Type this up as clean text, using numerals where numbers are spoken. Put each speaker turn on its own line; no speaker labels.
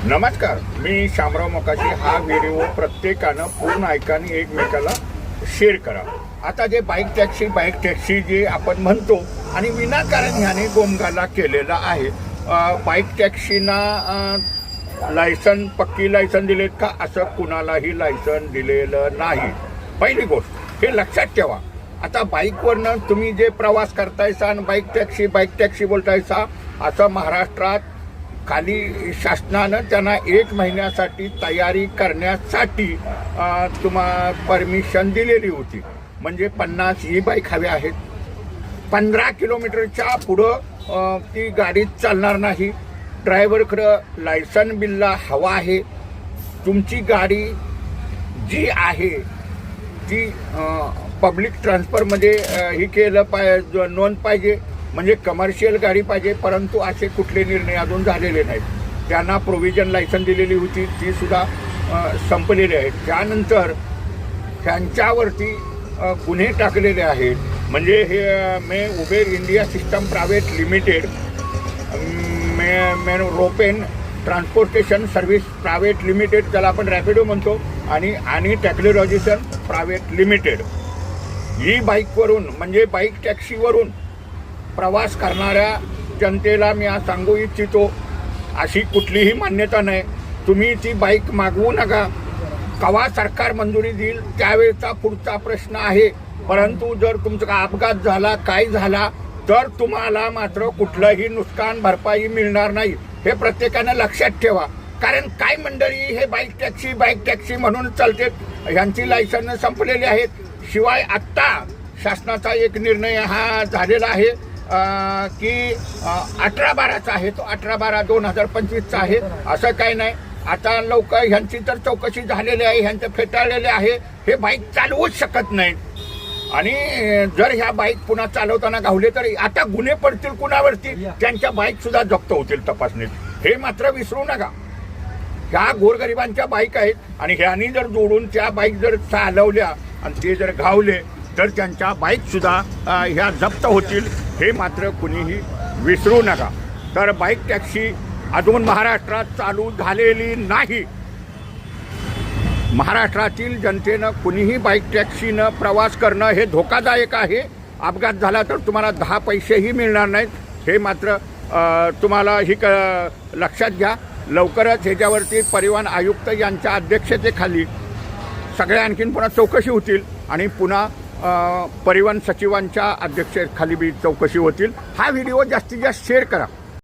नमस्कार, मी शामराव मोकाशी. हा व्हिडिओ प्रत्येकानं पूर्ण ऐका आणि एकमेकाला शेअर करा. आता जे बाईक टॅक्सी जे आपण म्हणतो आणि विनाकारण ह्याने गोमगाला केलेला आहे. बाईक टॅक्सीना लायसन पक्की लायसन दिलेत का? असं कुणालाही लायसन दिलेलं नाही. पहिली गोष्ट हे लक्षात ठेवा. आता बाईकवरनं तुम्ही जे प्रवास करतायसा आणि बाईक टॅक्सी बोलतायसा, असं महाराष्ट्रात खाली शासनानं त्यांना 1 महिन्यासाठी तयारी करण्यासाठी परमिशन दिलेली होती. म्हणजे 50 ही बाईक हव्या आहेत. 15 किलोमीटरच्या पुढं ती गाडी चालणार नाही. ड्रायव्हरकडं लायसन बिल्ला हवा आहे. तुमची गाडी जी आहे ती पब्लिक ट्रान्सफरमध्ये ही केलं नोंद पाहिजे. म्हणजे कमर्शियल गाडी पाहिजे. परंतु असे कुठले निर्णय अजून झालेले नाहीत. त्यांना प्रोव्हिजन लायसन दिलेली होती, ती सुद्धा संपलेली आहेत. त्यानंतर त्यांच्यावरती गुन्हे टाकलेले आहेत. म्हणजे हे Uber India system private limited, Roppen transportation service private limited, त्याला आपण रॅपिडो म्हणतो, आणि टेक्नॉलॉजिसन प्रायव्हेट लिमिटेड, ही बाईकवरून म्हणजे बाईक टॅक्सीवरून प्रवास करणाऱ्या जनतेला मी आज सांगू इच्छितो, अशी कुठलीही मान्यता नाही. तुम्ही ती बाईक मागवू नका. कवा सरकार मंजुरी देईल त्यावेळेचा पुढचा प्रश्न आहे. परंतु जर तुमचा अपघात झाला, काय झाला, तर तुम्हाला मात्र कुठलंही नुकसान भरपाई मिळणार नाही. हे प्रत्येकानं लक्षात ठेवा. कारण काय मंडळी हे बाईक टॅक्सी म्हणून चालते, ह्यांची लायसन संपलेली आहेत. शिवाय आत्ता शासनाचा एक निर्णय हा झालेला आहे की 18/12चा आहे. तो 18/12/2025चा आहे. असं काही नाही. आता लोक ह्यांची तर चौकशी झालेली आहे, ह्यांचं फेटाळलेले आहे. हे बाईक चालवूच शकत नाहीत. आणि जर ह्या बाईक पुन्हा चालवताना गावले तर आता गुन्हे पडतील कुणावरती, त्यांच्या बाईक सुद्धा जप्त होतील तपासणीत. हे मात्र विसरू नका. ह्या गोरगरिबांच्या बाईक आहेत आणि ह्यांनी जर जोडून त्या बाईक जर चालवल्या आणि ते जर घावले तर त्यांच्या बाईक सुद्धा ह्या जप्त होतील. हे मात्र कुणीही विसरू नका. तर बाईक टॅक्सी अजून महाराष्ट्रात चालू झालेली नाही. महाराष्ट्रातील जनतेनं कुणीही बाईक टॅक्सीनं प्रवास करणं हे धोकादायक आहे. अपघात झाला तर तुम्हाला 10 पैसेही मिळणार नाहीत. हे मात्र तुम्हाला ही लक्षात घ्या. लवकरच ह्याच्यावरती परिवहन आयुक्त यांच्या अध्यक्षतेखाली सगळ्या आणखीन पुन्हा चौकशी होतील आणि पुन्हा परिवहन सचिवांच्या अध्यक्षतेखाली बी चौकशी होतील. हा व्हिडिओ जास्तीत जास्त शेअर करा.